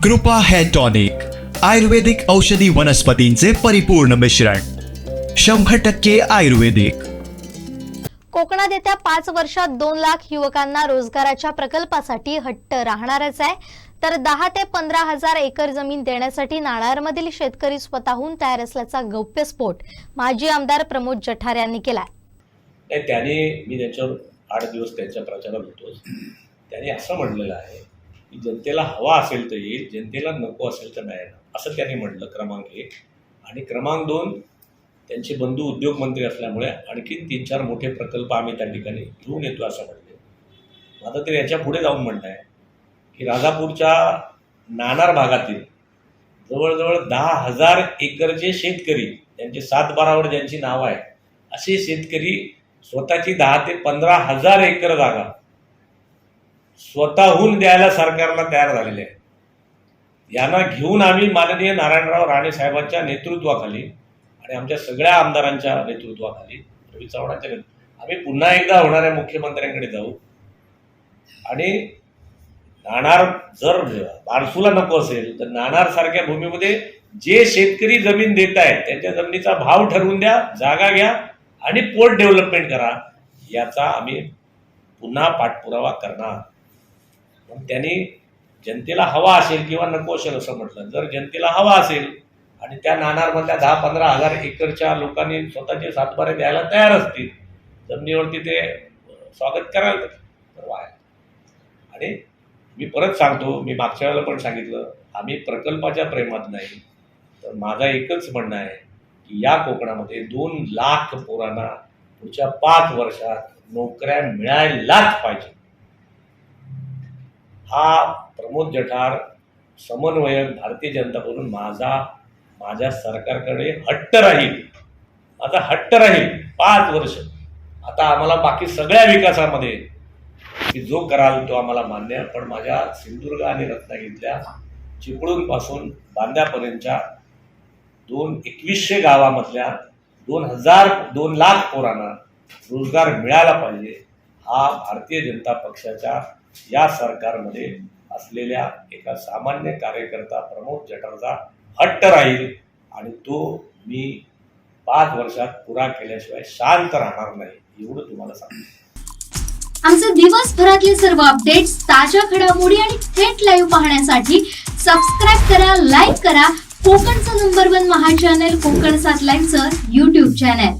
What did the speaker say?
कृपा hair tonic आयुर्वेदिक औषधी वनस्पतींचे परिपूर्ण मिश्रण 100% आयुर्वेदिक। कोकणात येत्या 5 वर्षात 2 लाख युवकांना रोजगाराच्या प्रकल्पासाठी हट्ट राहणारच आहे, तर 10 ते 15 हजार एकर जमीन देण्यासाठी नाणारमधील शेतकरी स्वतःहून तयार असल्याचा गौप्यस्फोट माजी आमदार प्रमोद जठार यांनी केलाय। त्याने मी त्यांच्यावर 8 दिवस त्यांच्या प्रचारात होतो। त्यांनी असं म्हणलेलं आहे की जनतेला हवा असेल तर येईल, जनतेला नको असेल तर नाही, असं त्यांनी म्हटलं क्रमांक 1। आणि क्रमांक 2, त्यांचे बंधू उद्योगमंत्री असल्यामुळे आणखीन 3-4 मोठे प्रकल्प आम्ही त्या ठिकाणी घेऊन येतो असं म्हणले। माझं तर याच्या पुढे जाऊन म्हणणं आहे की राजापूरच्या नाणार भागातील जवळजवळ 10,000 एकरचे शेतकरी, त्यांचे 7-12वर ज्यांची नावं आहे, असे शेतकरी स्वतःची 10 ते 15 हजार एकर जागा स्वतःहून द्यायला सरकारला तयार झालेले आहे। यांना घेऊन आम्ही माननीय नारायणराव राणे साहेबांच्या नेतृत्वाखाली आणि आमच्या सगळ्या आमदारांच्या नेतृत्वाखाली, रवी चव्हाणांच्या आम्ही पुन्हा एकदा होणाऱ्या मुख्यमंत्र्यांकडे जाऊ आणि नाणार जर बारसूला नको असेल तर नाणार सारख्या भूमीमध्ये जे शेतकरी जमीन देत आहेत त्यांच्या जमिनीचा भाव ठरवून द्या, जागा घ्या आणि पोर्ट डेव्हलपमेंट करा, याचा आम्ही पुन्हा पाठपुरावा करणार। पण त्यांनी जनतेला हवा असेल किंवा नको असेल असं म्हटलं। जर जनतेला हवा असेल आणि त्या नाणारमधल्या 10-15 हजार एकरच्या लोकांनी स्वतःचे 7-12 द्यायला तयार असतील, जमिनीवरती ते स्वागत करायला तर वाय। आणि मी परत सांगतो, मी मागच्या वेळेला पण सांगितलं, आम्ही प्रकल्पाच्या प्रेमात नाही, तर माझा एकच म्हणणं आहे की या कोकणामध्ये 2 लाख पोरांना पुढच्या 5 वर्षात नोकऱ्या मिळायलाच पाहिजे। हा प्रमोद जठार समन्वयक भारतीय जनता पार्टीकडून माझ्या सरकारकडे हट्ट राहील, आता हट्ट राहील 5 वर्ष। आता आम्हाला बाकी सगळ्या विकासामध्ये की जो कराल तो आम्हाला मान्य आहे, पण माझ्या सिंधुदुर्ग आणि रत्नागिरीतल्या चिपळूणपासून बांद्यापर्यंतच्या 2100 गावामधल्या 2 लाख पोरांना रोजगार मिळाला पाहिजे। हा भारतीय जनता पक्षाच्या या सरकारमध्ये असलेल्या एका सामान्य कार्यकर्ता प्रमोद जठारचा हट्ट राहील आणि तो मी 5 वर्षात पुरा केल्याशिवाय शांत राहणार नाही, एवढं तुम्हाला सांगतो। आमचे दिवसभरातले सर्व अपडेट्स, ताज्या घडामोडी आणि थेट लाईव्ह पाहण्यासाठी सबस्क्राईब करा, लाईक करा कोकणचं नंबर 1 महा चॅनल कोकण 7 लाईव्हचं YouTube चॅनल।